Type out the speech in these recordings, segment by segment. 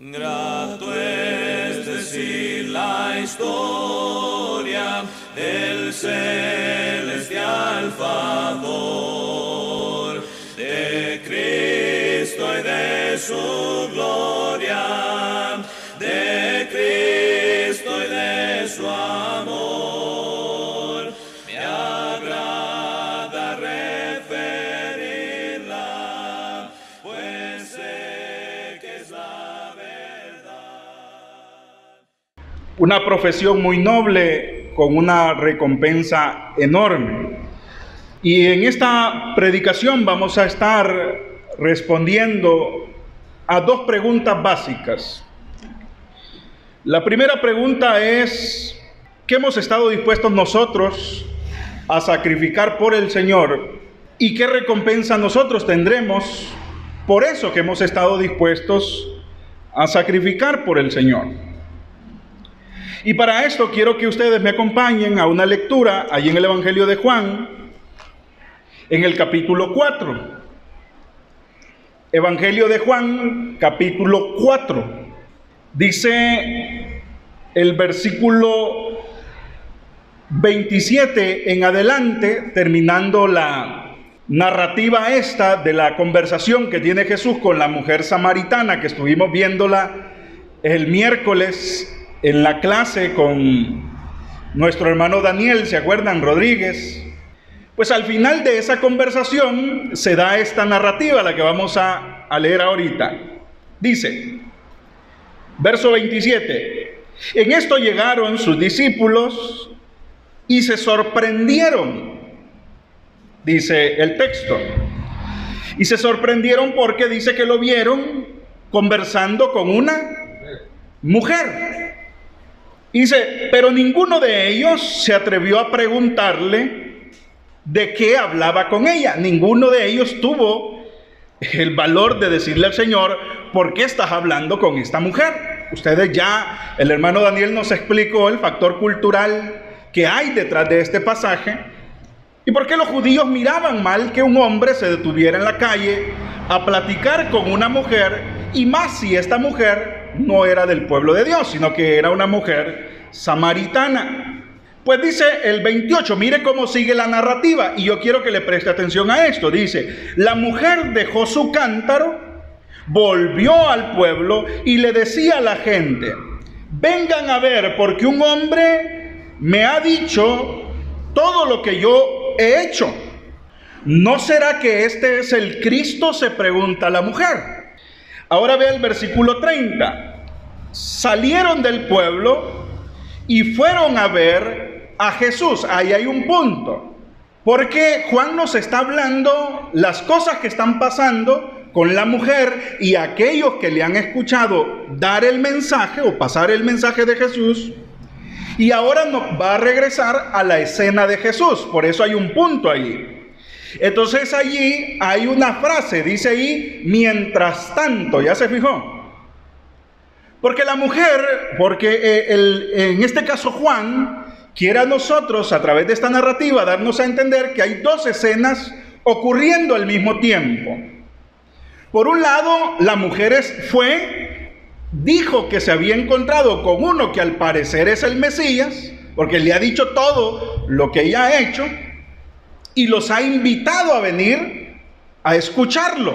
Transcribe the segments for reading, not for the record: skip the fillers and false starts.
Grato es decir la historia del celestial favor de Cristo y de su gloria, de Cristo y de su amor. Me agrada referirla, pues sé que es la verdad. Una profesión muy noble con una recompensa enorme. Y en esta predicación vamos a estar respondiendo a dos preguntas básicas. La primera pregunta es: ¿qué hemos estado dispuestos nosotros a sacrificar por el Señor? ¿Y qué recompensa nosotros tendremos por eso que hemos estado dispuestos a sacrificar por el Señor? Y para esto quiero que ustedes me acompañen a una lectura allí en el Evangelio de Juan, en el capítulo 4. Evangelio de Juan, capítulo 4. Dice el versículo 27 en adelante, terminando la narrativa esta de la conversación que tiene Jesús con la mujer samaritana, que estuvimos viéndola el miércoles en la clase con nuestro hermano Daniel, ¿se acuerdan? Rodríguez. Pues al final de esa conversación se da esta narrativa, la que vamos a leer ahorita. Dice, verso 27, en esto llegaron sus discípulos y se sorprendieron, dice el texto. Y se sorprendieron porque dice que lo vieron conversando con una mujer. Dice, pero ninguno de ellos se atrevió a preguntarle de qué hablaba con ella. Ninguno de ellos tuvo el valor de decirle al Señor, ¿por qué estás hablando con esta mujer? Ustedes ya, el hermano Daniel nos explicó el factor cultural que hay detrás de este pasaje y por qué los judíos miraban mal que un hombre se detuviera en la calle a platicar con una mujer, y más si esta mujer no era del pueblo de Dios, sino que era una mujer samaritana. Pues dice el 28, mire cómo sigue la narrativa, y yo quiero que le preste atención a esto. Dice, la mujer dejó su cántaro, volvió al pueblo y le decía a la gente, vengan a ver, porque un hombre me ha dicho todo lo que yo he hecho. ¿No será que este es el Cristo?, se pregunta la mujer. Ahora ve el versículo 30. Salieron del pueblo y fueron a ver a Jesús. Ahí hay un punto, porque Juan nos está hablando las cosas que están pasando con la mujer y aquellos que le han escuchado dar el mensaje o pasar el mensaje de Jesús. Y ahora nos va a regresar a la escena de Jesús. Por eso hay un punto allí. Entonces allí hay una frase, dice ahí, mientras tanto, ¿ya se fijó? Porque la mujer, en este caso Juan, quiere a nosotros, a través de esta narrativa, darnos a entender que hay dos escenas ocurriendo al mismo tiempo. Por un lado, la mujer dijo que se había encontrado con uno que al parecer es el Mesías, porque le ha dicho todo lo que ella ha hecho, y los ha invitado a venir a escucharlo.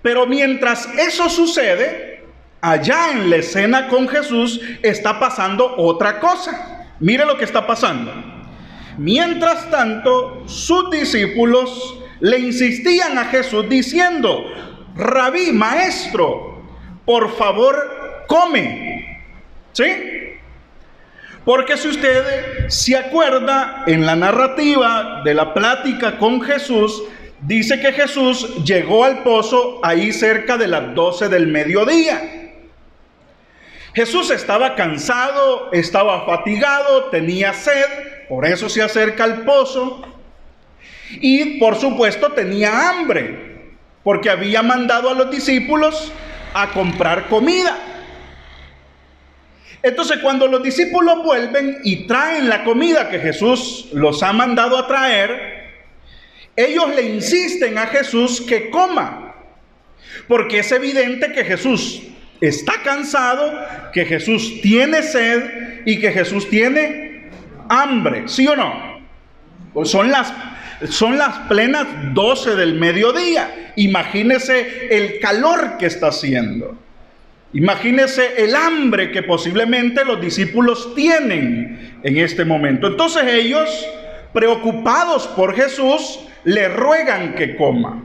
Pero mientras eso sucede, allá en la escena con Jesús está pasando otra cosa. Mire lo que está pasando. Mientras tanto, sus discípulos le insistían a Jesús diciendo, Rabí, maestro, por favor, come. ¿Sí? Porque si usted se acuerda, en la narrativa de la plática con Jesús, dice que Jesús llegó al pozo ahí cerca de las 12 del mediodía. Jesús estaba cansado, estaba fatigado, tenía sed, por eso se acerca al pozo. Y por supuesto tenía hambre, porque había mandado a los discípulos a comprar comida. Entonces cuando los discípulos vuelven y traen la comida que Jesús los ha mandado a traer, ellos le insisten a Jesús que coma, porque es evidente que Jesús está cansado, que Jesús tiene sed y que Jesús tiene hambre. ¿Sí o no? Pues son las plenas 12 del mediodía. Imagínese el calor que está haciendo. Imagínese el hambre que posiblemente los discípulos tienen en este momento. Entonces ellos, preocupados por Jesús, le ruegan que coma.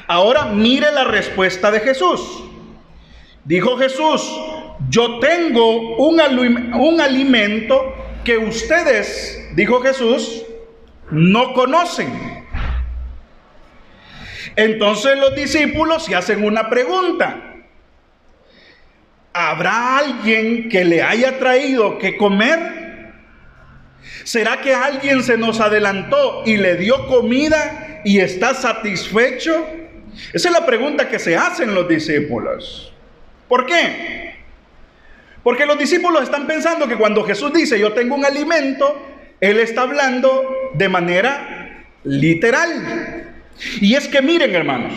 Ahora mire la respuesta de Jesús. Dijo Jesús: yo tengo un alimento que ustedes, dijo Jesús, no conocen. Entonces los discípulos se hacen una pregunta: ¿habrá alguien que le haya traído que comer? ¿Será que alguien se nos adelantó y le dio comida y está satisfecho? Esa es la pregunta que se hacen los discípulos. ¿Por qué? Porque los discípulos están pensando que cuando Jesús dice yo tengo un alimento, Él está hablando de manera literal. Y es que miren, hermanos,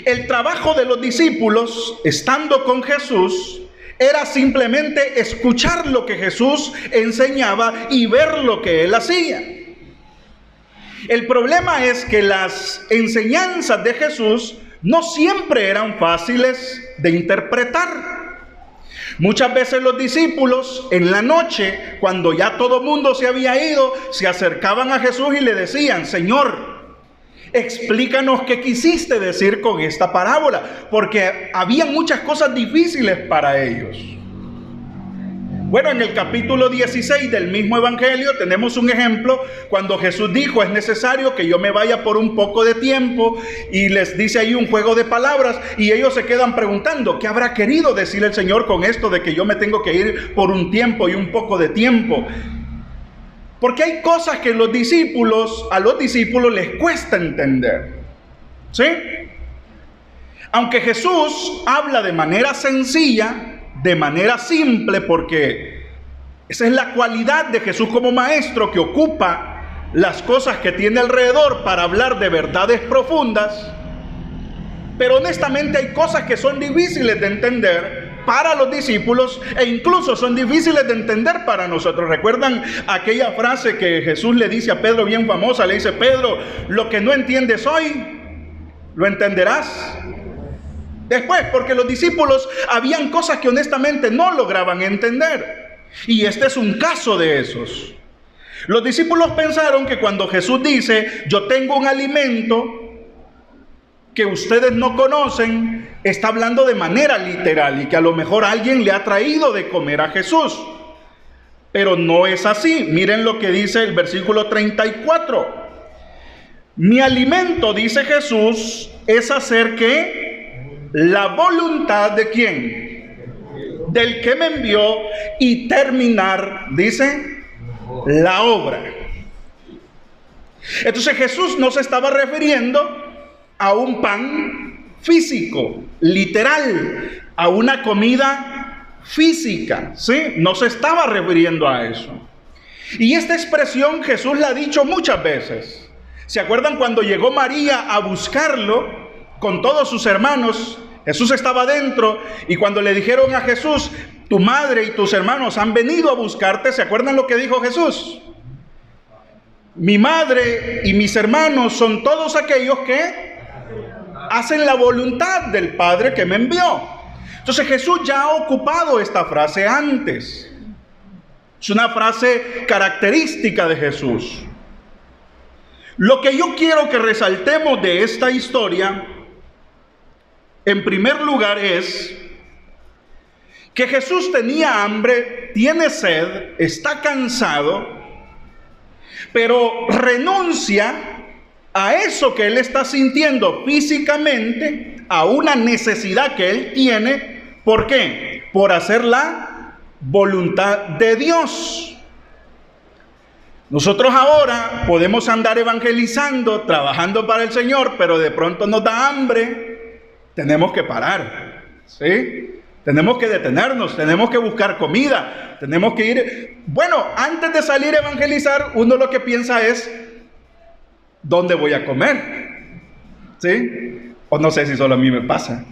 el trabajo de los discípulos estando con Jesús era simplemente escuchar lo que Jesús enseñaba y ver lo que Él hacía. El problema es que las enseñanzas de Jesús no siempre eran fáciles de interpretar. Muchas veces los discípulos en la noche, cuando ya todo mundo se había ido, se acercaban a Jesús y le decían: Señor, explícanos qué quisiste decir con esta parábola, porque había muchas cosas difíciles para ellos. Bueno, en el capítulo 16 del mismo evangelio tenemos un ejemplo cuando Jesús dijo: es necesario que yo me vaya por un poco de tiempo, y les dice ahí un juego de palabras y ellos se quedan preguntando: ¿qué habrá querido decir el Señor con esto de que yo me tengo que ir por un tiempo y un poco de tiempo? Porque hay cosas que a los discípulos les cuesta entender. ¿Sí? Aunque Jesús habla de manera sencilla, de manera simple, porque esa es la cualidad de Jesús como maestro, que ocupa las cosas que tiene alrededor para hablar de verdades profundas. Pero honestamente hay cosas que son difíciles de entender para los discípulos e incluso son difíciles de entender para nosotros. ¿Recuerdan aquella frase que Jesús le dice a Pedro, bien famosa? Le dice: Pedro, lo que no entiendes hoy, lo entenderás después, porque los discípulos habían cosas que honestamente no lograban entender. Y este es un caso de esos. Los discípulos pensaron que cuando Jesús dice: yo tengo un alimento que ustedes no conocen, está hablando de manera literal y que a lo mejor alguien le ha traído de comer a Jesús. Pero no es así. Miren lo que dice el versículo 34. Mi alimento, dice Jesús, es hacer que la voluntad de ¿quién? Del que me envió, y terminar, dice, la obra. Entonces Jesús no se estaba refiriendo a un pan físico, literal, a una comida física, ¿sí? No se estaba refiriendo a eso. Y esta expresión Jesús la ha dicho muchas veces. ¿Se acuerdan cuando llegó María a buscarlo con todos sus hermanos? Jesús estaba dentro y cuando le dijeron a Jesús: tu madre y tus hermanos han venido a buscarte, ¿se acuerdan lo que dijo Jesús? Mi madre y mis hermanos son todos aquellos que hacen la voluntad del Padre que me envió. Entonces Jesús ya ha ocupado esta frase antes. Es una frase característica de Jesús. Lo que yo quiero que resaltemos de esta historia, en primer lugar, es que Jesús tenía hambre, tiene sed, está cansado, pero renuncia a eso que él está sintiendo físicamente, a una necesidad que él tiene. ¿Por qué? Por hacer la voluntad de Dios. Nosotros ahora podemos andar evangelizando, trabajando para el Señor, pero de pronto nos da hambre, tenemos que parar, ¿sí? Tenemos que detenernos, tenemos que buscar comida, tenemos que ir. Bueno, antes de salir a evangelizar, uno lo que piensa es: ¿dónde voy a comer? ¿Sí? O no sé si solo a mí me pasa.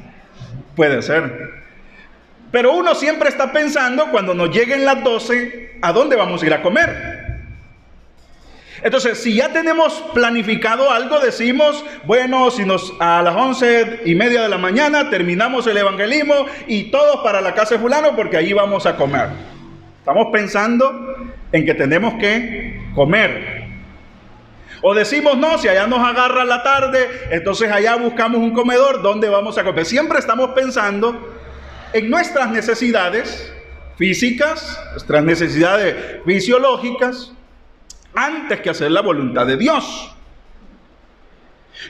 Puede ser. Pero uno siempre está pensando, cuando nos lleguen las 12, ¿a dónde vamos a ir a comer? Entonces, si ya tenemos planificado algo, decimos, bueno, si a las 11:30 de la mañana terminamos el evangelismo y todos para la casa de fulano porque allí vamos a comer. Estamos pensando en que tenemos que comer. O decimos, no, si allá nos agarra la tarde, entonces allá buscamos un comedor donde vamos a comer. Siempre estamos pensando en nuestras necesidades físicas, nuestras necesidades fisiológicas, antes que hacer la voluntad de Dios.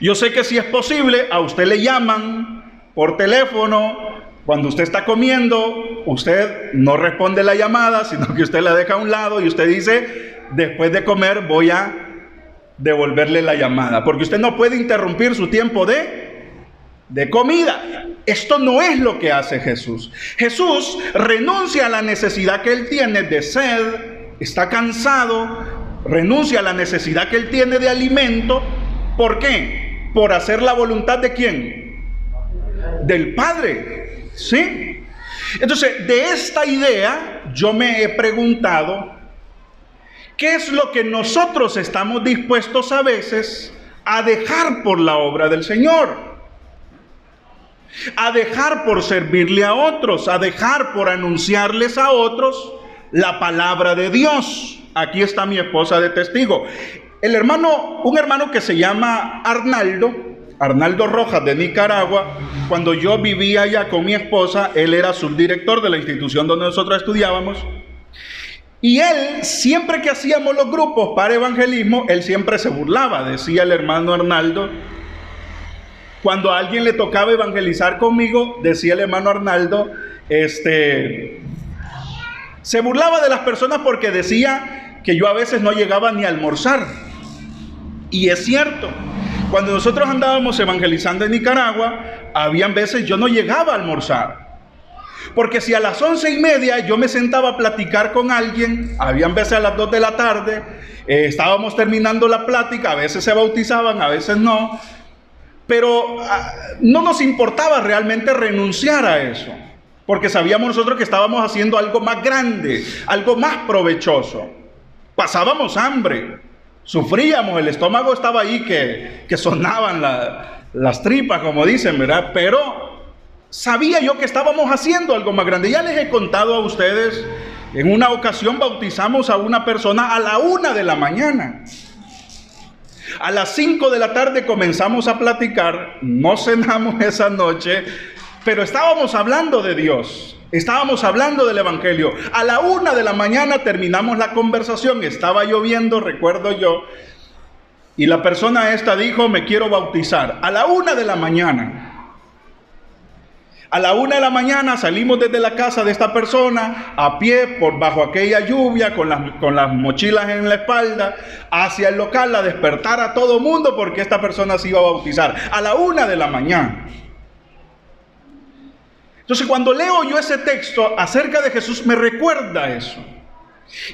Yo sé que si es posible, a usted le llaman por teléfono, cuando usted está comiendo, usted no responde la llamada, sino que usted la deja a un lado y usted dice, después de comer voy a devolverle la llamada, porque usted no puede interrumpir su tiempo de comida. Esto no es lo que hace Jesús. Jesús renuncia a la necesidad que él tiene de sed, está cansado, renuncia a la necesidad que él tiene de alimento. ¿Por qué? Por hacer la voluntad ¿de quién? Del Padre. ¿Sí? Entonces, de esta idea yo me he preguntado, ¿qué es lo que nosotros estamos dispuestos a veces a dejar por la obra del Señor? A dejar por servirle a otros, a dejar por anunciarles a otros la palabra de Dios. Aquí está mi esposa de testigo. Un hermano que se llama Arnaldo Rojas, de Nicaragua, cuando yo vivía allá con mi esposa, él era subdirector de la institución donde nosotros estudiábamos. Y él, siempre que hacíamos los grupos para evangelismo, él siempre se burlaba. Decía el hermano Arnaldo, cuando a alguien le tocaba evangelizar conmigo, decía el hermano Arnaldo, se burlaba de las personas porque decía que yo a veces no llegaba ni a almorzar. Y es cierto, cuando nosotros andábamos evangelizando en Nicaragua, habían veces yo no llegaba a almorzar. Porque si a las 11:30 yo me sentaba a platicar con alguien, habían veces a las 2 de la tarde, estábamos terminando la plática, a veces se bautizaban, a veces no, pero no nos importaba realmente renunciar a eso, porque sabíamos nosotros que estábamos haciendo algo más grande, algo más provechoso. Pasábamos hambre, sufríamos, el estómago estaba ahí que sonaban las tripas, como dicen, ¿verdad? Pero sabía yo que estábamos haciendo algo más grande. Ya les he contado a ustedes, en una ocasión bautizamos a una persona a la 1 de la mañana. A las 5 de la tarde comenzamos a platicar, no cenamos esa noche, pero estábamos hablando de Dios, estábamos hablando del Evangelio. A la 1 de la mañana terminamos la conversación, estaba lloviendo, recuerdo yo, y la persona esta dijo, me quiero bautizar. A la 1 de la mañana. A la 1 de la mañana salimos desde la casa de esta persona, a pie, por bajo aquella lluvia, con las mochilas en la espalda, hacia el local a despertar a todo mundo porque esta persona se iba a bautizar. A la 1 de la mañana. Entonces, cuando leo yo ese texto acerca de Jesús, me recuerda eso.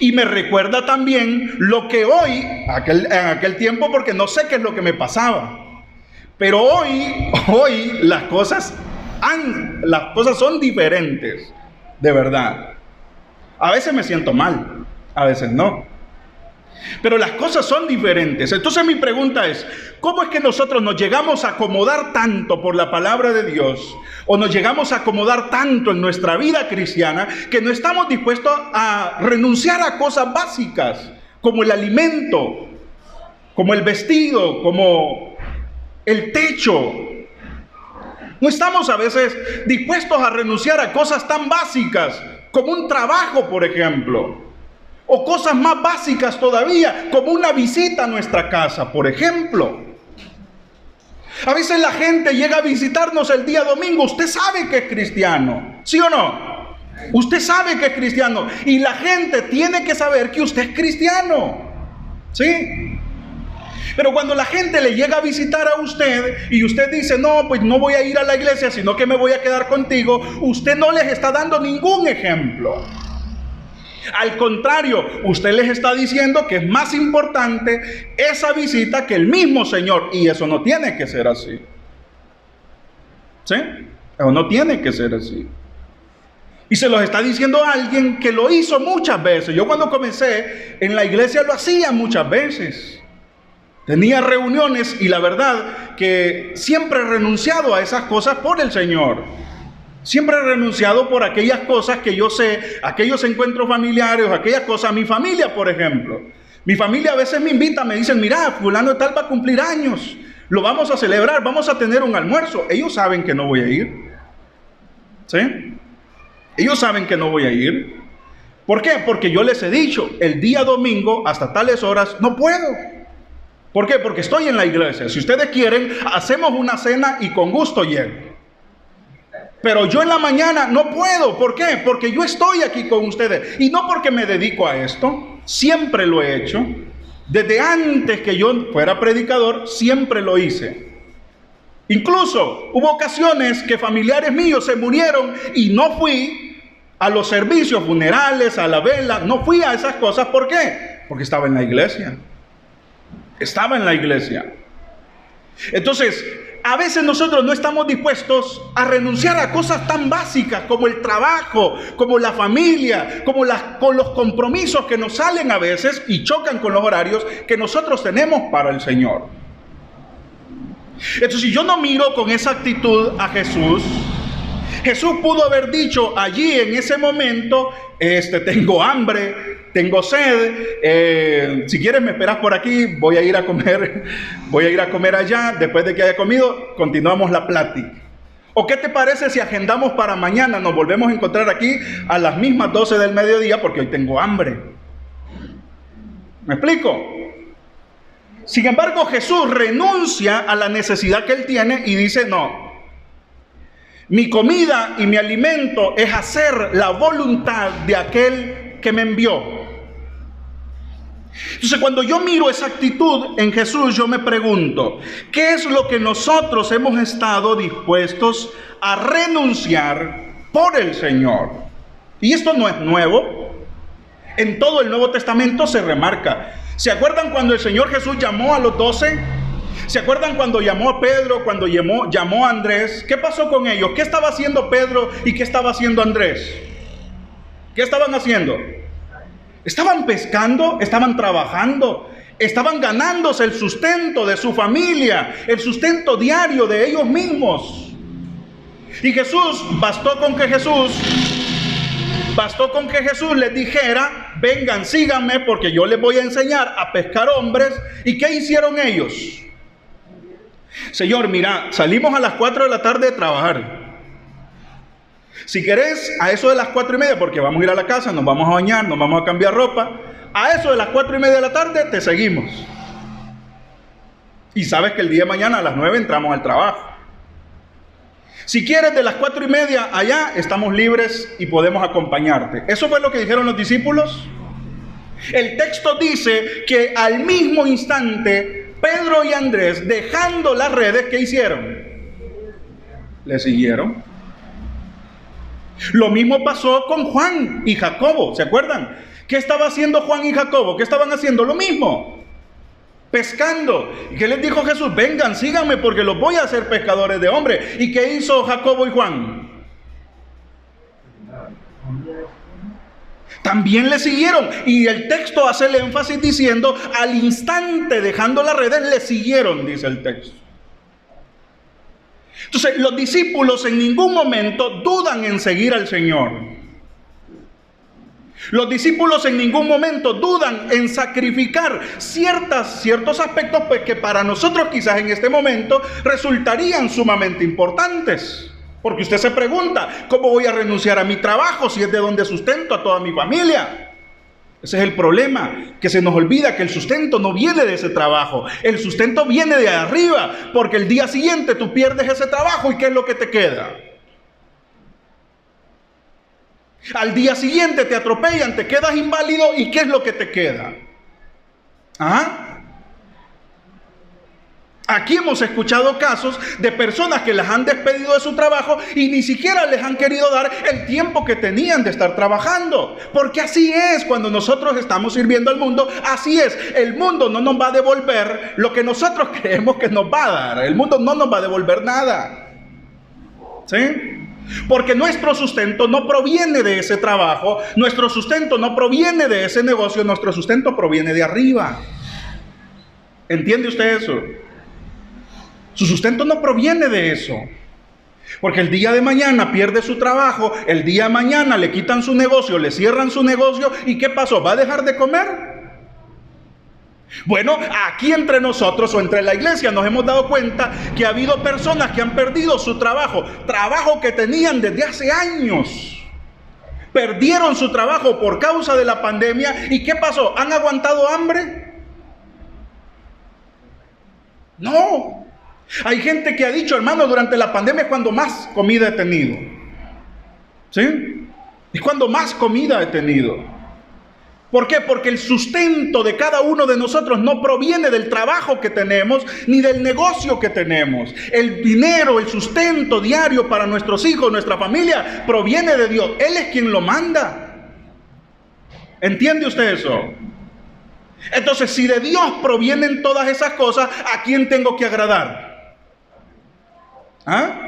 Y me recuerda también lo que hoy, en aquel tiempo, porque no sé qué es lo que me pasaba. Pero hoy las cosas son diferentes, de verdad. A veces me siento mal, a veces no. Pero las cosas son diferentes. Entonces mi pregunta es, ¿cómo es que nosotros nos llegamos a acomodar tanto por la palabra de Dios? O nos llegamos a acomodar tanto en nuestra vida cristiana que no estamos dispuestos a renunciar a cosas básicas, como el alimento, como el vestido, como el techo. No estamos a veces dispuestos a renunciar a cosas tan básicas como un trabajo, por ejemplo, o cosas más básicas todavía, como una visita a nuestra casa, por ejemplo. A veces la gente llega a visitarnos el día domingo. Usted sabe que es cristiano, ¿sí o no? Usted sabe que es cristiano y la gente tiene que saber que usted es cristiano, ¿sí? Pero cuando la gente le llega a visitar a usted y usted dice, no, pues no voy a ir a la iglesia, sino que me voy a quedar contigo, usted no les está dando ningún ejemplo. Al contrario, usted les está diciendo que es más importante esa visita que el mismo Señor. Y eso no tiene que ser así. ¿Sí? O no tiene que ser así. Y se los está diciendo alguien que lo hizo muchas veces. Yo cuando comencé en la iglesia lo hacía muchas veces. Tenía reuniones y la verdad que siempre he renunciado a esas cosas por el Señor. Siempre he renunciado por aquellas cosas que yo sé, aquellos encuentros familiares, aquellas cosas. Mi familia, por ejemplo. Mi familia a veces me invita, me dicen, mira, fulano de tal va a cumplir años. Lo vamos a celebrar, vamos a tener un almuerzo. Ellos saben que no voy a ir. ¿Sí? Ellos saben que no voy a ir. ¿Por qué? Porque yo les he dicho, el día domingo hasta tales horas no puedo. ¿Por qué? Porque estoy en la iglesia. Si ustedes quieren, hacemos una cena y con gusto llego. Pero yo en la mañana no puedo. ¿Por qué? Porque yo estoy aquí con ustedes. Y no porque me dedico a esto. Siempre lo he hecho. Desde antes que yo fuera predicador, siempre lo hice. Incluso hubo ocasiones que familiares míos se murieron y no fui a los servicios funerales, a la vela. No fui a esas cosas. ¿Por qué? Porque estaba en la iglesia. Estaba en la iglesia. Entonces, a veces nosotros no estamos dispuestos a renunciar a cosas tan básicas como el trabajo, como la familia, con los compromisos que nos salen a veces y chocan con los horarios que nosotros tenemos para el Señor. Entonces, si yo no miro con esa actitud a Jesús, Jesús pudo haber dicho allí en ese momento, tengo hambre, tengo sed, si quieres me esperas por aquí, voy a ir a comer allá, después de que haya comido, continuamos la plática. ¿O qué te parece si agendamos para mañana, nos volvemos a encontrar aquí a las mismas 12 del mediodía porque hoy tengo hambre? ¿Me explico? Sin embargo, Jesús renuncia a la necesidad que él tiene y dice, no, mi comida y mi alimento es hacer la voluntad de aquel que me envió. Entonces, cuando yo miro esa actitud en Jesús, yo me pregunto, ¿qué es lo que nosotros hemos estado dispuestos a renunciar por el Señor? Y esto no es nuevo. En todo el Nuevo Testamento se remarca. ¿Se acuerdan cuando el Señor Jesús llamó a los 12? ¿Se acuerdan cuando llamó a Pedro, cuando llamó a Andrés? ¿Qué pasó con ellos? ¿Qué estaba haciendo Pedro y qué estaba haciendo Andrés? ¿Qué estaban haciendo? Estaban pescando, estaban trabajando, estaban ganándose el sustento de su familia, el sustento diario de ellos mismos. Y bastó con que Jesús les dijera, vengan, síganme, porque yo les voy a enseñar a pescar hombres. ¿Y qué hicieron ellos? Señor, mira, salimos a las 4 de la tarde de trabajar. Si querés, a eso de las 4:30, porque vamos a ir a la casa, nos vamos a bañar, nos vamos a cambiar ropa. A eso de las 4:30 de la tarde te seguimos. Y sabes que el día de mañana a las 9 entramos al trabajo. Si quieres, de las 4:30 allá, estamos libres y podemos acompañarte. ¿Eso fue lo que dijeron los discípulos? El texto dice que al mismo instante, Pedro y Andrés, dejando las redes, ¿qué hicieron? Le siguieron. Lo mismo pasó con Juan y Jacobo, ¿se acuerdan? ¿Qué estaba haciendo Juan y Jacobo? ¿Qué estaban haciendo? Lo mismo, pescando. ¿Y qué les dijo Jesús? Vengan, síganme porque los voy a hacer pescadores de hombres. ¿Y qué hizo Jacobo y Juan? También le siguieron. Y el texto hace el énfasis diciendo, al instante dejando las redes, le siguieron, dice el texto. Entonces, los discípulos en ningún momento dudan en seguir al Señor. Los discípulos en ningún momento dudan en sacrificar ciertos aspectos pues, que para nosotros quizás en este momento resultarían sumamente importantes. Porque usted se pregunta, ¿cómo voy a renunciar a mi trabajo si es de donde sustento a toda mi familia? Ese es el problema, que se nos olvida que el sustento no viene de ese trabajo. El sustento viene de arriba, porque el día siguiente tú pierdes ese trabajo y ¿qué es lo que te queda? Al día siguiente te atropellan, te quedas inválido y ¿qué es lo que te queda? ¿Ah? Aquí hemos escuchado casos de personas que las han despedido de su trabajo y ni siquiera les han querido dar el tiempo que tenían de estar trabajando. Porque así es cuando nosotros estamos sirviendo al mundo, así es. El mundo no nos va a devolver lo que nosotros creemos que nos va a dar. El mundo no nos va a devolver nada. ¿Sí? Porque nuestro sustento no proviene de ese trabajo, nuestro sustento no proviene de ese negocio, nuestro sustento proviene de arriba. ¿Entiende usted eso? Su sustento no proviene de eso. Porque el día de mañana pierde su trabajo, el día de mañana le quitan su negocio, le cierran su negocio, ¿y qué pasó? ¿Va a dejar de comer? Bueno, aquí entre nosotros o entre la iglesia nos hemos dado cuenta que ha habido personas que han perdido su trabajo que tenían desde hace años. Perdieron su trabajo por causa de la pandemia, ¿y qué pasó? ¿Han aguantado hambre? No. Hay gente que ha dicho, hermano, durante la pandemia es cuando más comida he tenido. ¿Sí? Es cuando más comida he tenido. ¿Por qué? Porque el sustento de cada uno de nosotros no proviene del trabajo que tenemos ni del negocio que tenemos. El dinero, el sustento diario para nuestros hijos, nuestra familia, proviene de Dios. Él es quien lo manda. ¿Entiende usted eso? Entonces, si de Dios provienen todas esas cosas, ¿a quién tengo que agradar? ¿Ah?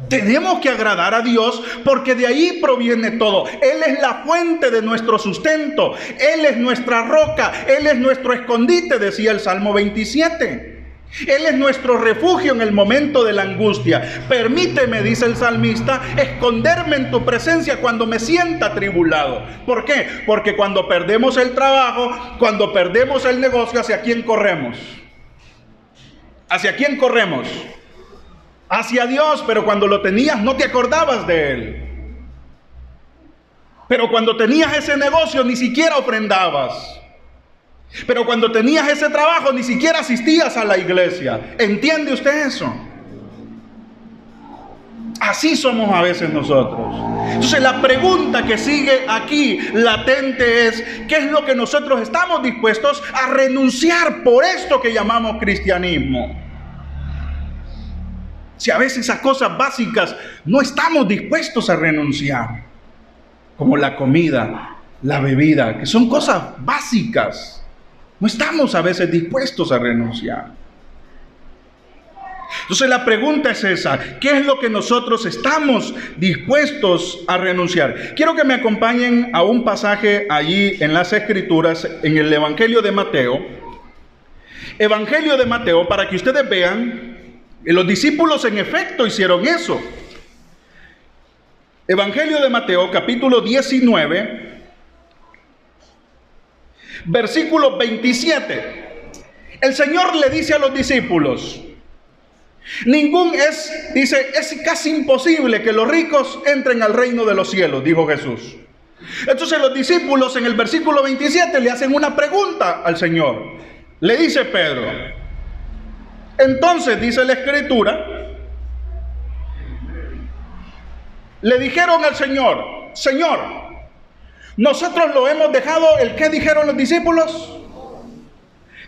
Tenemos que agradar a Dios porque de ahí proviene todo. Él es la fuente de nuestro sustento. Él es nuestra roca. Él es nuestro escondite, decía el Salmo 27. Él es nuestro refugio en el momento de la angustia. Permíteme, dice el salmista, esconderme en tu presencia cuando me sienta atribulado. ¿Por qué? Porque cuando perdemos el trabajo, cuando perdemos el negocio, ¿hacia quién corremos? ¿Hacia quién corremos? Hacia Dios, pero cuando lo tenías no te acordabas de Él. Pero cuando tenías ese negocio ni siquiera ofrendabas. Pero cuando tenías ese trabajo ni siquiera asistías a la iglesia. ¿Entiende usted eso? Así somos a veces nosotros. Entonces la pregunta que sigue aquí latente es: ¿qué es lo que nosotros estamos dispuestos a renunciar por esto que llamamos cristianismo? Si a veces a cosas básicas no estamos dispuestos a renunciar, como la comida, la bebida, que son cosas básicas, no estamos a veces dispuestos a renunciar. Entonces la pregunta es esa: ¿qué es lo que nosotros estamos dispuestos a renunciar? Quiero que me acompañen a un pasaje allí en las Escrituras, en el Evangelio de Mateo. Evangelio de Mateo, para que ustedes vean. Los discípulos en efecto hicieron eso. Evangelio de Mateo, capítulo 19, versículo 27. El Señor le dice a los discípulos: es casi imposible que los ricos entren al reino de los cielos, dijo Jesús. Entonces los discípulos en el versículo 27 le hacen una pregunta al Señor. Le dice Pedro. Entonces, dice la Escritura, le dijeron al Señor: Señor, nosotros lo hemos dejado. ¿El qué dijeron los discípulos?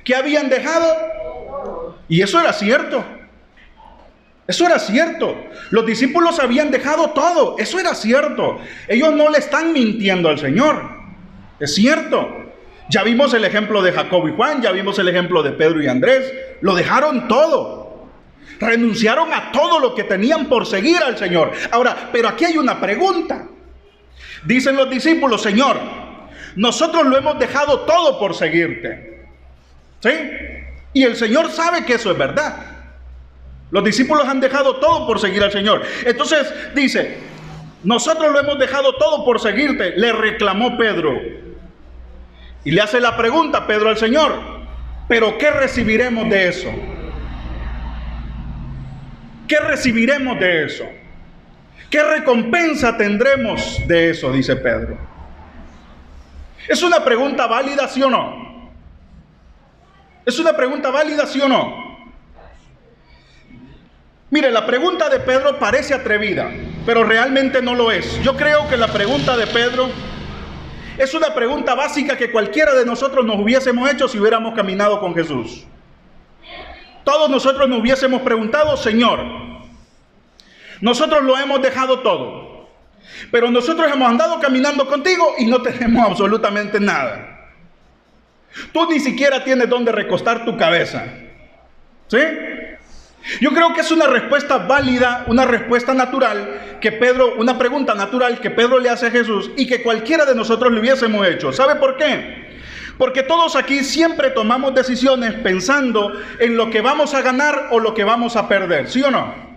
¿Qué habían dejado? Y eso era cierto. Eso era cierto. Los discípulos habían dejado todo. Eso era cierto. Ellos no le están mintiendo al Señor. Es cierto. Ya vimos el ejemplo de Jacobo y Juan, ya vimos el ejemplo de Pedro y Andrés. Lo dejaron todo. Renunciaron a todo lo que tenían por seguir al Señor. Ahora, pero aquí hay una pregunta. Dicen los discípulos: Señor, nosotros lo hemos dejado todo por seguirte. ¿Sí? Y el Señor sabe que eso es verdad. Los discípulos han dejado todo por seguir al Señor. Entonces dice: nosotros lo hemos dejado todo por seguirte. Le reclamó Pedro. Y le hace la pregunta Pedro al Señor: ¿pero qué recibiremos de eso? ¿Qué recibiremos de eso? ¿Qué recompensa tendremos de eso? Dice Pedro. ¿Es una pregunta válida, sí o no? ¿Es una pregunta válida, sí o no? Mire, la pregunta de Pedro parece atrevida, pero realmente no lo es. Yo creo que la pregunta de Pedro es una pregunta básica que cualquiera de nosotros nos hubiésemos hecho si hubiéramos caminado con Jesús. Todos nosotros nos hubiésemos preguntado: Señor, nosotros lo hemos dejado todo, pero nosotros hemos andado caminando contigo y no tenemos absolutamente nada. Tú ni siquiera tienes dónde recostar tu cabeza. ¿Sí? Yo creo que es una respuesta válida, una respuesta natural que Pedro, una pregunta natural que Pedro le hace a Jesús y que cualquiera de nosotros le hubiésemos hecho. ¿Sabe por qué? Porque todos aquí siempre tomamos decisiones pensando en lo que vamos a ganar o lo que vamos a perder, ¿sí o no?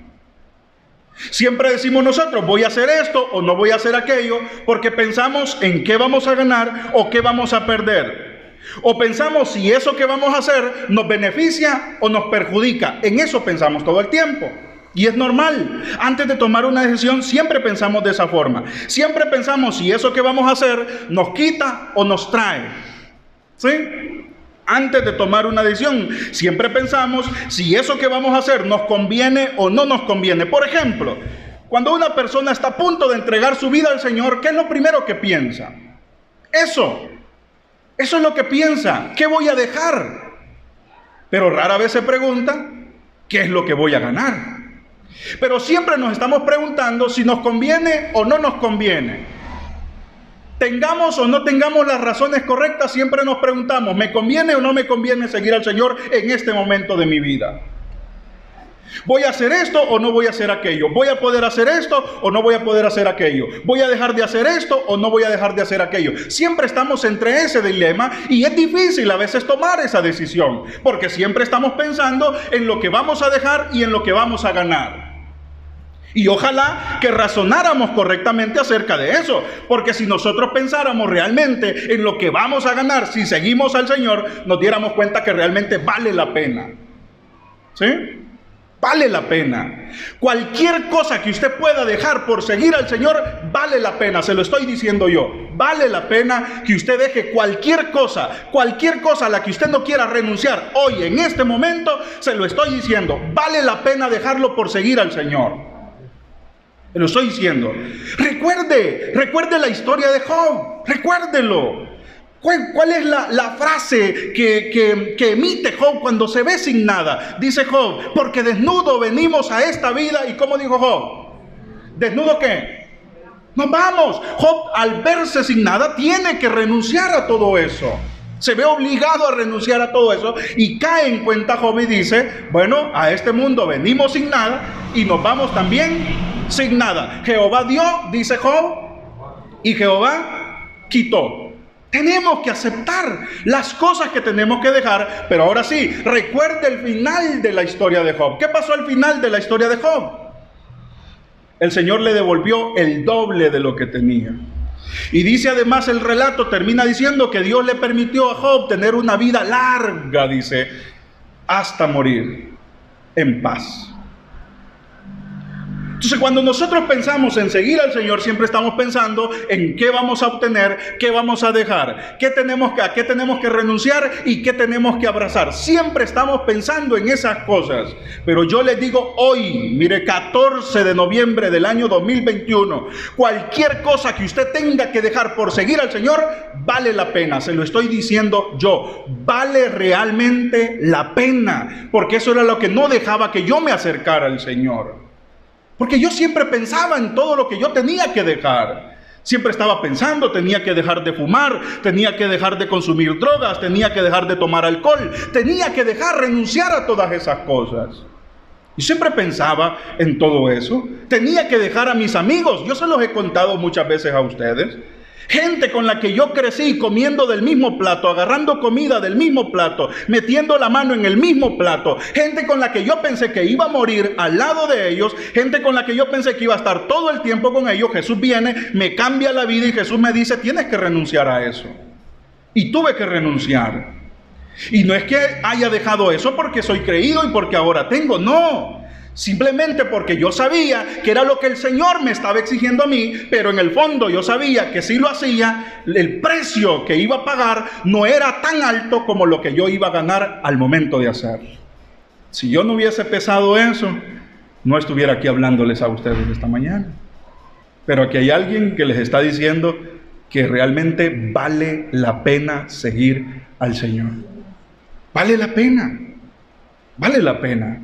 Siempre decimos nosotros, voy a hacer esto o no voy a hacer aquello, porque pensamos en qué vamos a ganar o qué vamos a perder. O pensamos si eso que vamos a hacer nos beneficia o nos perjudica. En eso pensamos todo el tiempo. Y es normal. Antes de tomar una decisión siempre pensamos de esa forma. Siempre pensamos si eso que vamos a hacer nos quita o nos trae. ¿Sí? Antes de tomar una decisión siempre pensamos si eso que vamos a hacer nos conviene o no nos conviene. Por ejemplo, cuando una persona está a punto de entregar su vida al Señor, ¿qué es lo primero que piensa? Eso es lo que piensa. ¿Qué voy a dejar? Pero rara vez se pregunta, ¿qué es lo que voy a ganar? Pero siempre nos estamos preguntando si nos conviene o no nos conviene. Tengamos o no tengamos las razones correctas, siempre nos preguntamos, ¿me conviene o no me conviene seguir al Señor en este momento de mi vida? ¿Voy a hacer esto o no voy a hacer aquello? ¿Voy a poder hacer esto o no voy a poder hacer aquello? ¿Voy a dejar de hacer esto o no voy a dejar de hacer aquello? Siempre estamos entre ese dilema y es difícil a veces tomar esa decisión, porque siempre estamos pensando en lo que vamos a dejar y en lo que vamos a ganar. Y ojalá que razonáramos correctamente acerca de eso, porque si nosotros pensáramos realmente en lo que vamos a ganar si seguimos al Señor, nos diéramos cuenta que realmente vale la pena. ¿Sí? Vale la pena. Cualquier cosa que usted pueda dejar por seguir al Señor, vale la pena. Se lo estoy diciendo yo. Vale la pena que usted deje cualquier cosa a la que usted no quiera renunciar hoy, en este momento, se lo estoy diciendo. Vale la pena dejarlo por seguir al Señor. Se lo estoy diciendo. Recuerde la historia de Job. Recuérdelo. ¿Cuál es la frase que emite Job cuando se ve sin nada? Dice Job, porque desnudo venimos a esta vida. ¿Y cómo dijo Job? ¿Desnudo qué? Nos vamos. Job, al verse sin nada, tiene que renunciar a todo eso. Se ve obligado a renunciar a todo eso y cae en cuenta Job y dice, bueno, a este mundo venimos sin nada y nos vamos también sin nada. Jehová dio, dice Job, y Jehová quitó. Tenemos que aceptar las cosas que tenemos que dejar, pero ahora sí, recuerde el final de la historia de Job. ¿Qué pasó al final de la historia de Job? El Señor le devolvió el doble de lo que tenía. Y dice además el relato, termina diciendo que Dios le permitió a Job tener una vida larga, dice, hasta morir en paz. Entonces, cuando nosotros pensamos en seguir al Señor, siempre estamos pensando en qué vamos a obtener, qué vamos a dejar, a qué tenemos que renunciar y qué tenemos que abrazar. Siempre estamos pensando en esas cosas. Pero yo les digo hoy, mire, 14 de noviembre del año 2021, cualquier cosa que usted tenga que dejar por seguir al Señor, vale la pena. Se lo estoy diciendo yo. Vale realmente la pena. Porque eso era lo que no dejaba que yo me acercara al Señor. Porque yo siempre pensaba en todo lo que yo tenía que dejar. Siempre estaba pensando, tenía que dejar de fumar, tenía que dejar de consumir drogas, tenía que dejar de tomar alcohol, tenía que renunciar a todas esas cosas. Y siempre pensaba en todo eso. Tenía que dejar a mis amigos. Yo se los he contado muchas veces a ustedes. Gente con la que yo crecí comiendo del mismo plato, agarrando comida del mismo plato, metiendo la mano en el mismo plato. Gente con la que yo pensé que iba a morir al lado de ellos. Gente con la que yo pensé que iba a estar todo el tiempo con ellos. Jesús viene, me cambia la vida y Jesús me dice, tienes que renunciar a eso. Y tuve que renunciar. Y no es que haya dejado eso porque soy creído y porque ahora tengo, no. Simplemente porque yo sabía que era lo que el Señor me estaba exigiendo a mí, pero en el fondo yo sabía que si lo hacía, el precio que iba a pagar no era tan alto como lo que yo iba a ganar al momento de hacerlo. Si yo no hubiese pesado eso, no estuviera aquí hablándoles a ustedes esta mañana. Pero aquí hay alguien que les está diciendo que realmente vale la pena seguir al Señor. Vale la pena. Vale la pena.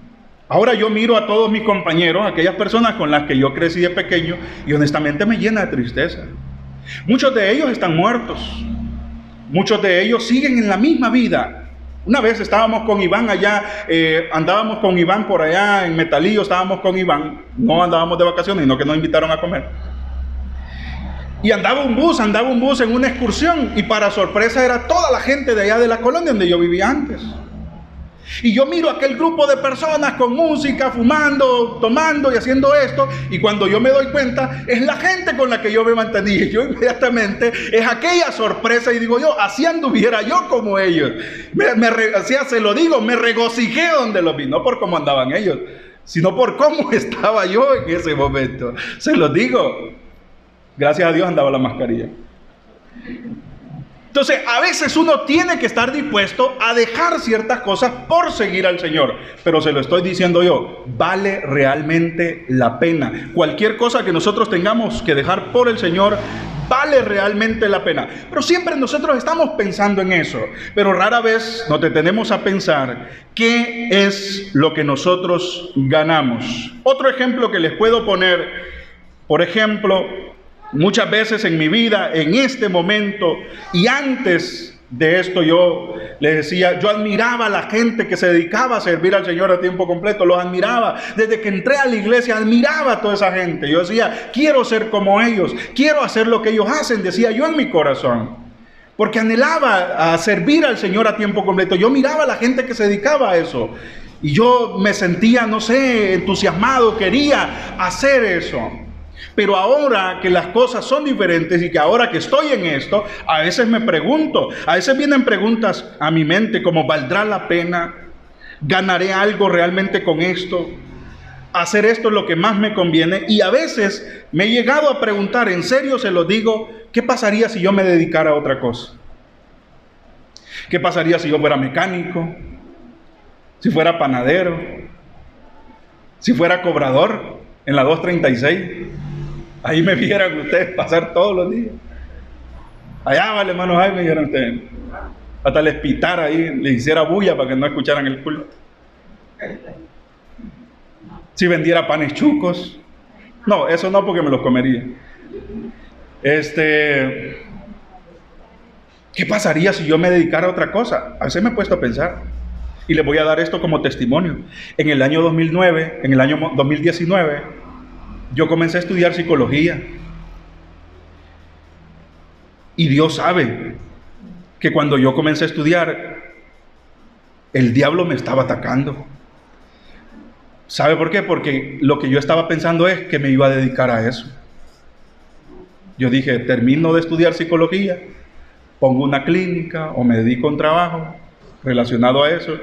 Ahora yo miro a todos mis compañeros, aquellas personas con las que yo crecí de pequeño, y honestamente me llena de tristeza. Muchos de ellos están muertos. Muchos de ellos siguen en la misma vida. Una vez estábamos con Iván allá, andábamos con Iván por allá en Metalillo, estábamos con Iván, no andábamos de vacaciones, sino que nos invitaron a comer. Y andaba un bus en una excursión, y para sorpresa era toda la gente de allá de la colonia donde yo vivía antes. Y yo miro aquel grupo de personas con música, fumando, tomando y haciendo esto, y cuando yo me doy cuenta, es la gente con la que yo me mantenía. Y yo inmediatamente, es aquella sorpresa, y digo yo, así anduviera yo como ellos. Se lo digo, me regocijé donde los vi, no por cómo andaban ellos, sino por cómo estaba yo en ese momento. Se los digo, gracias a Dios andaba la mascarilla. Entonces, a veces uno tiene que estar dispuesto a dejar ciertas cosas por seguir al Señor. Pero se lo estoy diciendo yo, vale realmente la pena. Cualquier cosa que nosotros tengamos que dejar por el Señor, vale realmente la pena. Pero siempre nosotros estamos pensando en eso. Pero rara vez nos detenemos a pensar qué es lo que nosotros ganamos. Otro ejemplo que les puedo poner, por ejemplo, muchas veces en mi vida, en este momento y antes de esto, yo les decía, yo admiraba a la gente que se dedicaba a servir al Señor a tiempo completo, los admiraba. Desde que entré a la iglesia, admiraba a toda esa gente. Yo decía, quiero ser como ellos, quiero hacer lo que ellos hacen, decía yo en mi corazón. Porque anhelaba a servir al Señor a tiempo completo. Yo miraba a la gente que se dedicaba a eso. Y yo me sentía, no sé, entusiasmado, quería hacer eso. Pero ahora que las cosas son diferentes y que ahora que estoy en esto, a veces me pregunto, a veces vienen preguntas a mi mente como, ¿valdrá la pena? ¿Ganaré algo realmente con esto? ¿Hacer esto es lo que más me conviene? Y a veces me he llegado a preguntar, en serio se lo digo, ¿qué pasaría si yo me dedicara a otra cosa? ¿Qué pasaría si yo fuera mecánico? Si fuera panadero, si fuera cobrador en la 236. Ahí me vieran ustedes pasar todos los días. Allá vale, hermano Jaime, me vieran ustedes. Hasta les pitara ahí, les hiciera bulla para que no escucharan el culto. Si vendiera panes chucos. No, eso no, porque me los comería. ¿Qué pasaría si yo me dedicara a otra cosa? A veces me he puesto a pensar. Y les voy a dar esto como testimonio. En el año 2009, en el año 2019, yo comencé a estudiar psicología. Y Dios sabe que cuando yo comencé a estudiar, el diablo me estaba atacando. ¿Sabe por qué? Porque lo que yo estaba pensando es que me iba a dedicar a eso. Yo dije, termino de estudiar psicología, pongo una clínica o me dedico a un trabajo relacionado a eso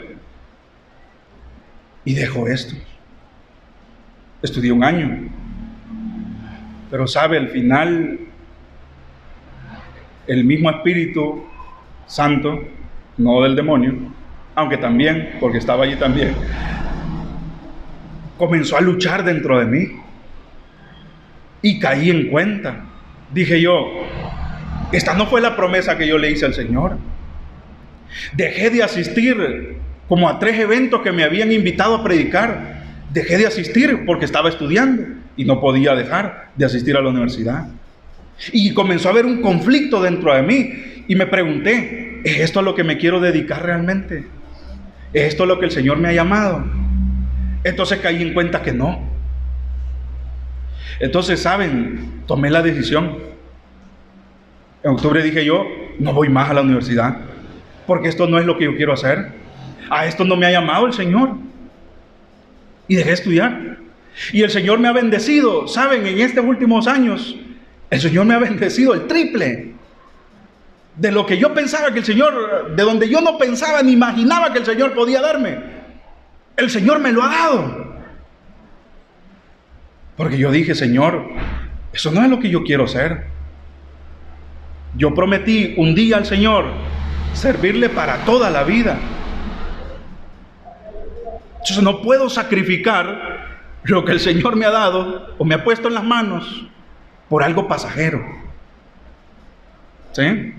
y dejo esto. Estudié un año. Pero sabe, al final, el mismo Espíritu Santo, no del demonio, aunque también, porque estaba allí también, comenzó a luchar dentro de mí. Y caí en cuenta. Dije yo, esta no fue la promesa que yo le hice al Señor. Dejé de asistir como a 3 eventos que me habían invitado a predicar. Dejé de asistir porque estaba estudiando y no podía dejar de asistir a la universidad. Y comenzó a haber un conflicto dentro de mí y me pregunté, ¿es esto a lo que me quiero dedicar realmente? ¿Es esto a lo que el Señor me ha llamado? Entonces caí en cuenta que no. Entonces, ¿saben? Tomé la decisión. En octubre dije yo, no voy más a la universidad porque esto no es lo que yo quiero hacer. A esto no me ha llamado el Señor. Y dejé de estudiar. Y el Señor me ha bendecido. ¿Saben? En estos últimos años, el Señor me ha bendecido el triple de lo que yo pensaba que el Señor, de donde yo no pensaba ni imaginaba que el Señor podía darme. El Señor me lo ha dado. Porque yo dije, Señor, eso no es lo que yo quiero hacer. Yo prometí un día al Señor servirle para toda la vida. Entonces no puedo sacrificar lo que el Señor me ha dado o me ha puesto en las manos por algo pasajero. ¿Sí?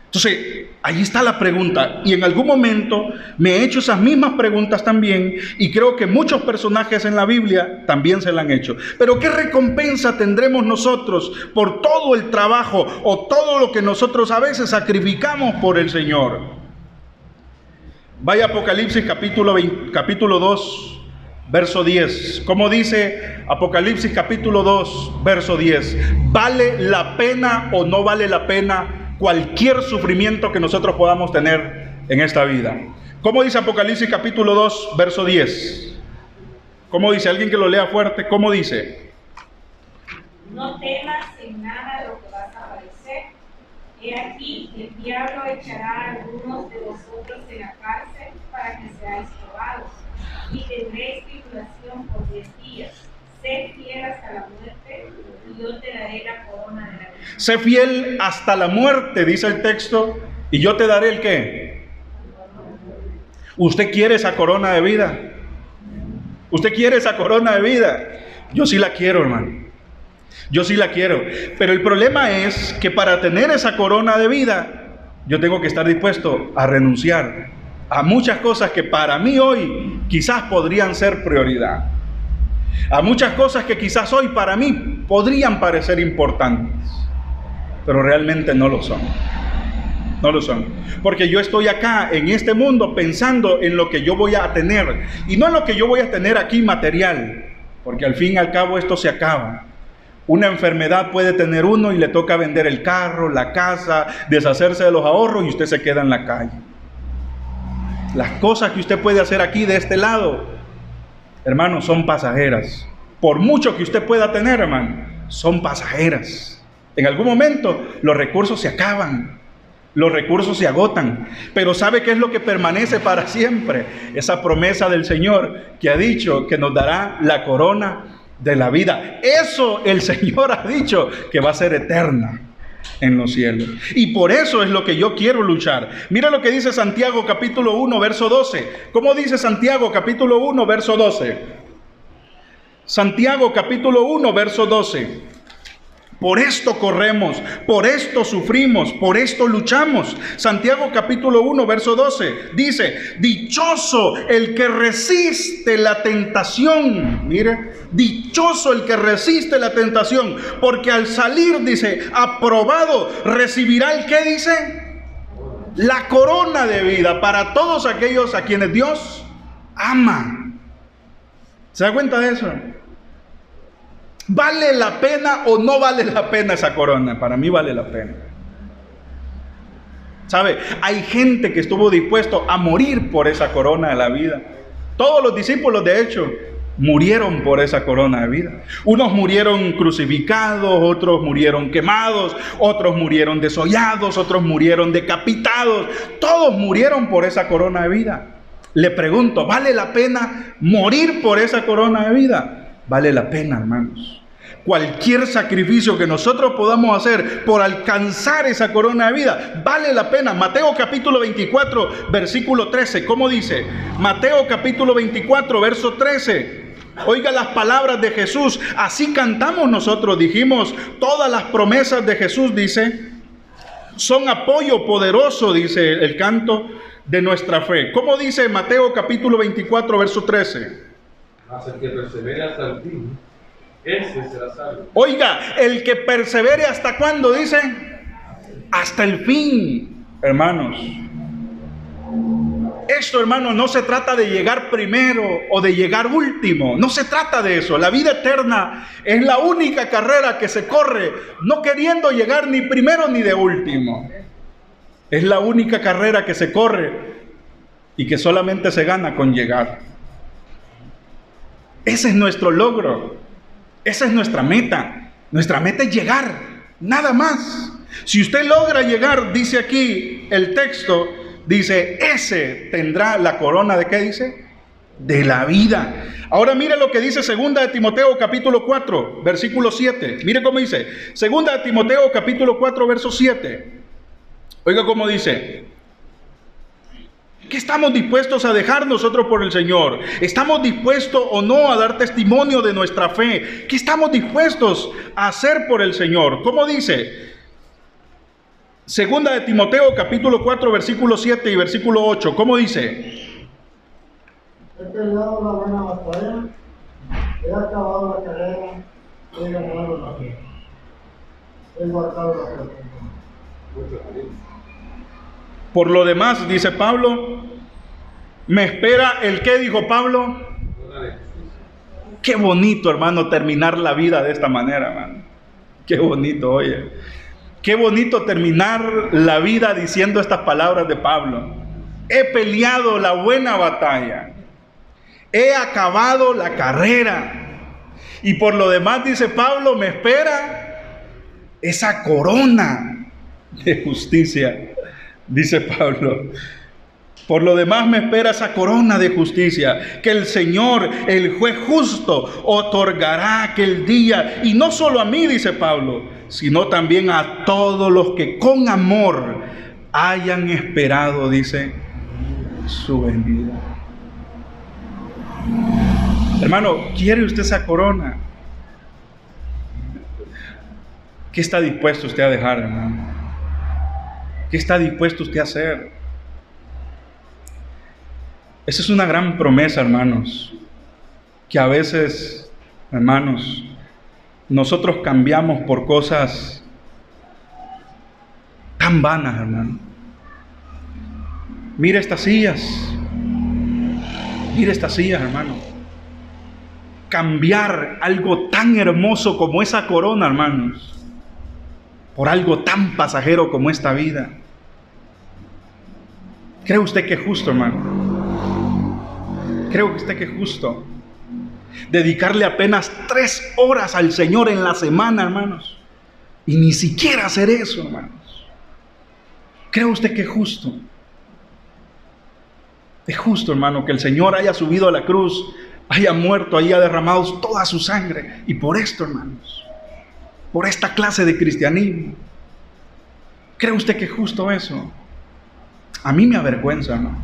Entonces, ahí está la pregunta. Y en algún momento me he hecho esas mismas preguntas también. Y creo que muchos personajes en la Biblia también se la han hecho. Pero ¿qué recompensa tendremos nosotros por todo el trabajo o todo lo que nosotros a veces sacrificamos por el Señor? Vaya a Apocalipsis capítulo 2, verso 10. ¿Cómo dice Apocalipsis capítulo 2, verso 10? ¿Vale la pena o no vale la pena cualquier sufrimiento que nosotros podamos tener en esta vida? ¿Cómo dice Apocalipsis capítulo 2, verso 10? ¿Cómo dice? Alguien que lo lea fuerte. ¿Cómo dice? No temas en nada lo que vas a padecer. He aquí, el diablo echará a algunos de vosotros en la cárcel para que seáis probados, y tendréis tribulación por 10 días. Sé fiel hasta la muerte, y yo te daré la corona de la vida. Sé fiel hasta la muerte, dice el texto, y yo te daré ¿el qué? ¿Usted quiere esa corona de vida? ¿Usted quiere esa corona de vida? Yo sí la quiero, hermano. Yo sí la quiero. Pero el problema es que para tener esa corona de vida, yo tengo que estar dispuesto a renunciar a muchas cosas que para mí hoy quizás podrían ser prioridad. A muchas cosas que quizás hoy para mí podrían parecer importantes, pero realmente no lo son. No lo son. Porque yo estoy acá en este mundo pensando en lo que yo voy a tener, y no en lo que yo voy a tener aquí material, porque al fin y al cabo esto se acaba. Una enfermedad puede tener uno y le toca vender el carro, la casa, deshacerse de los ahorros y usted se queda en la calle. Las cosas que usted puede hacer aquí de este lado, hermano, son pasajeras. Por mucho que usted pueda tener, hermano, son pasajeras. En algún momento los recursos se acaban, los recursos se agotan. Pero ¿sabe qué es lo que permanece para siempre? Esa promesa del Señor que ha dicho que nos dará la corona de la vida. Eso el Señor ha dicho que va a ser eterna en los cielos. Y por eso es lo que yo quiero luchar. Mira lo que dice Santiago capítulo 1, verso 12. ¿Cómo dice Santiago capítulo 1, verso 12? Santiago capítulo 1, verso 12. Por esto corremos, por esto sufrimos, por esto luchamos. Santiago capítulo 1, verso 12 dice: dichoso el que resiste la tentación. Mire, dichoso el que resiste la tentación, porque al salir, dice, aprobado, recibirá el ¿qué dice? La corona de vida para todos aquellos a quienes Dios ama. ¿Se da cuenta de eso? ¿Vale la pena o no vale la pena esa corona? Para mí vale la pena. ¿Sabe? Hay gente que estuvo dispuesto a morir por esa corona de la vida. Todos los discípulos, de hecho, murieron por esa corona de vida. Unos murieron crucificados, otros murieron quemados, otros murieron desollados, otros murieron decapitados. Todos murieron por esa corona de vida. Le pregunto, ¿vale la pena morir por esa corona de vida? Vale la pena, hermanos. Cualquier sacrificio que nosotros podamos hacer por alcanzar esa corona de vida, vale la pena. Mateo capítulo 24, versículo 13. ¿Cómo dice? Mateo capítulo 24, verso 13. Oiga las palabras de Jesús. Así cantamos nosotros. Dijimos, todas las promesas de Jesús, dice, son apoyo poderoso, dice el canto de nuestra fe. ¿Cómo dice Mateo capítulo 24, verso 13? Hasta el que persevere hasta el fin, ese será salvo. Oiga, el que persevere hasta cuándo, dice, hasta el fin, hermanos. Esto, hermanos, no se trata de llegar primero o de llegar último. No se trata de eso. La vida eterna es la única carrera que se corre, no queriendo llegar ni primero ni de último. Es la única carrera que se corre y que solamente se gana con llegar. Ese es nuestro logro. Esa es nuestra meta. Nuestra meta es llegar, nada más. Si usted logra llegar, dice aquí el texto, dice, ese tendrá la corona de ¿qué dice? De la vida. Ahora mire lo que dice 2 de Timoteo capítulo 4, versículo 7. Mire cómo dice. 2 de Timoteo capítulo 4, verso 7. Oiga cómo dice. ¿Qué estamos dispuestos a dejar nosotros por el Señor? ¿Estamos dispuestos o no a dar testimonio de nuestra fe? ¿Qué estamos dispuestos a hacer por el Señor? ¿Cómo dice? 2 de Timoteo capítulo 4 versículo 7 y versículo 8. ¿Cómo dice? He peleado la buena batalla, he acabado la carrera, he ganado la fe, he guardado la fe. Por lo demás, dice Pablo, Me espera el qué, dijo Pablo. Qué bonito, hermano, terminar la vida de esta manera, hermano. Qué bonito, oye. Qué bonito terminar la vida diciendo estas palabras de Pablo. He peleado la buena batalla. He acabado la carrera. Y por lo demás, dice Pablo, me espera esa corona de justicia. Dice Pablo. Por lo demás me espera esa corona de justicia que el Señor, el juez justo, otorgará aquel día. Y no solo a mí, dice Pablo, sino también a todos los que con amor hayan esperado, dice, su venida. Hermano, ¿quiere usted esa corona? ¿Qué está dispuesto usted a dejar, hermano? ¿Qué está dispuesto usted a hacer? Esa es una gran promesa, hermanos, que a veces, hermanos, nosotros cambiamos por cosas tan vanas, hermano. Mire estas sillas. Mire estas sillas, hermano. Cambiar algo tan hermoso como esa corona, hermanos, por algo tan pasajero como esta vida. ¿Cree usted que es justo, hermano? ¿Cree usted que es justo dedicarle apenas 3 horas al Señor en la semana, hermanos? Y ni siquiera hacer eso, hermanos. ¿Cree usted que es justo? Es justo, hermano, que el Señor haya subido a la cruz, haya muerto, haya derramado toda su sangre. Y por esto, hermanos, por esta clase de cristianismo, ¿cree usted que es justo eso? A mí me avergüenza, ¿no?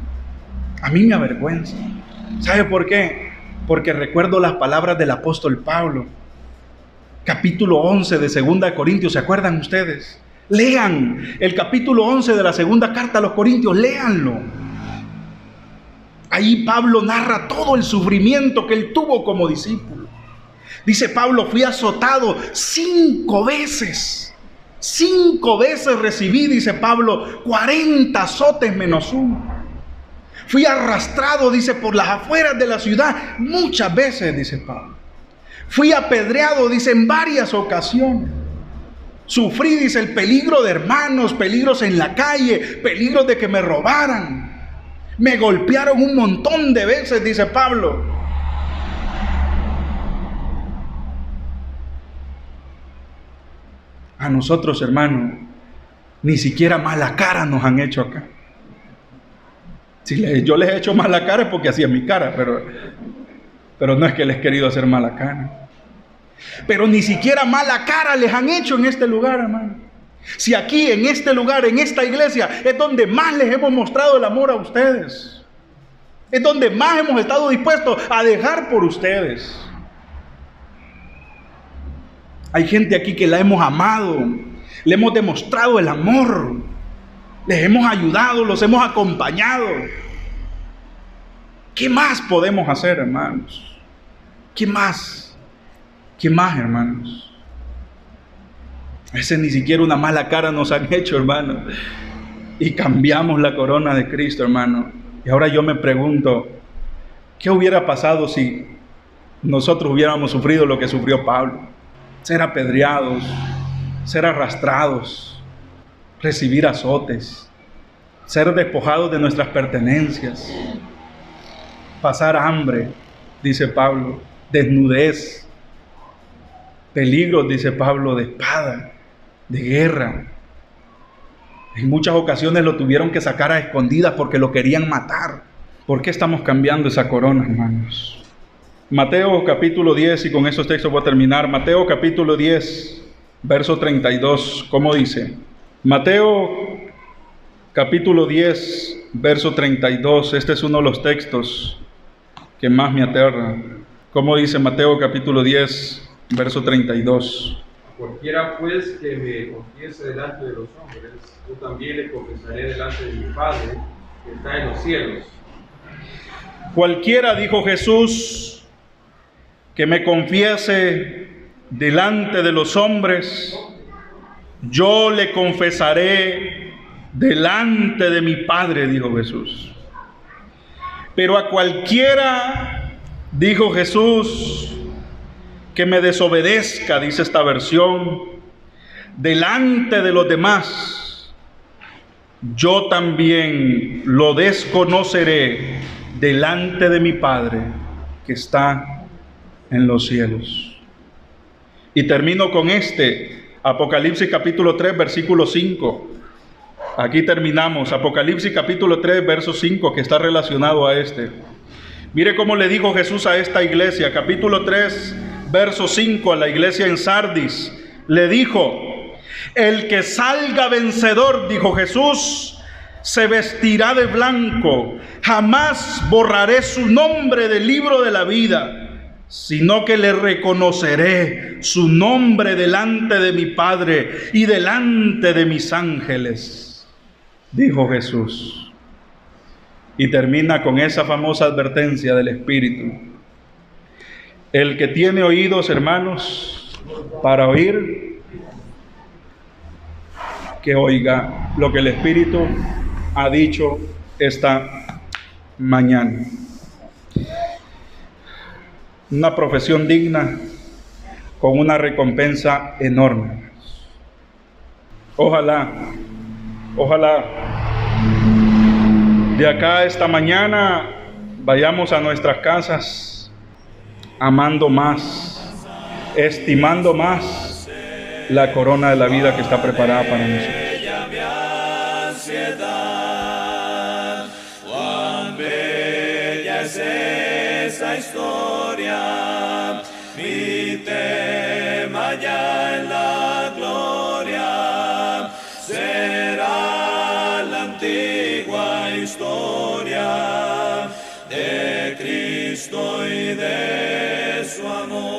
A mí me avergüenza. ¿Sabe por qué? Porque recuerdo las palabras del apóstol Pablo, capítulo 11 de 2 Corintios. ¿Se acuerdan ustedes? Lean el capítulo 11 de la segunda carta a los Corintios, léanlo. Ahí Pablo narra todo el sufrimiento que él tuvo como discípulo. Dice Pablo, fui azotado 5 veces. 5 veces recibí, dice Pablo, 40 azotes menos 1. Fui arrastrado, dice, por las afueras de la ciudad muchas veces, dice Pablo. Fui apedreado, dice, en varias ocasiones. Sufrí, dice, el peligro de hermanos, peligros en la calle, peligros de que me robaran. Me golpearon un montón de veces, dice Pablo. A nosotros, hermano, ni siquiera mala cara nos han hecho acá. Si yo les he hecho mala cara es porque así es mi cara, pero no es que les he querido hacer mala cara. Pero ni siquiera mala cara les han hecho en este lugar, hermano. Si aquí, en este lugar, en esta iglesia, es donde más les hemos mostrado el amor a ustedes. Es donde más hemos estado dispuestos a dejar por ustedes. Hay gente aquí que la hemos amado, le hemos demostrado el amor, les hemos ayudado, los hemos acompañado. ¿Qué más podemos hacer, hermanos? ¿Qué más? ¿Qué más, hermanos? A veces ni siquiera una mala cara nos han hecho, hermano. Y cambiamos la corona de Cristo, hermano. Y ahora yo me pregunto, ¿qué hubiera pasado si nosotros hubiéramos sufrido lo que sufrió Pablo? Ser apedreados, ser arrastrados, recibir azotes, ser despojados de nuestras pertenencias, pasar hambre, dice Pablo, desnudez, peligros, dice Pablo, de espada, de guerra. En muchas ocasiones lo tuvieron que sacar a escondidas porque lo querían matar. ¿Por qué estamos cambiando esa corona, hermanos? Mateo capítulo 10, y con esos textos voy a terminar. Mateo capítulo 10, verso 32, ¿cómo dice? Mateo capítulo 10, verso 32, este es uno de los textos que más me aterra. ¿Cómo dice Mateo capítulo 10, verso 32? Cualquiera pues que me confiese delante de los hombres, yo también le confesaré delante de mi Padre que está en los cielos. Cualquiera, dijo Jesús, que me confiese delante de los hombres, yo le confesaré delante de mi Padre, dijo Jesús. Pero a cualquiera, dijo Jesús, que me desobedezca, dice esta versión, delante de los demás, yo también lo desconoceré delante de mi Padre que está en los cielos. Y termino con Apocalipsis capítulo 3, versículo 5. Aquí terminamos, Apocalipsis capítulo 3, verso 5, que está relacionado a Mire cómo le dijo Jesús a esta iglesia, capítulo 3, verso 5, a la iglesia en Sardis. Le dijo: el que salga vencedor, dijo Jesús, se vestirá de blanco. Jamás borraré su nombre del libro de la vida, sino que le reconoceré su nombre delante de mi Padre y delante de mis ángeles, dijo Jesús. Y termina con esa famosa advertencia del Espíritu. El que tiene oídos, hermanos, para oír, que oiga lo que el Espíritu ha dicho esta mañana. Una profesión digna con una recompensa enorme. Ojalá de acá esta mañana vayamos a nuestras casas amando más, estimando más la corona de la vida que está preparada para nosotros. Cuán bella es esa historia, mi tema ya en la gloria será la antigua historia de Cristo y de su amor.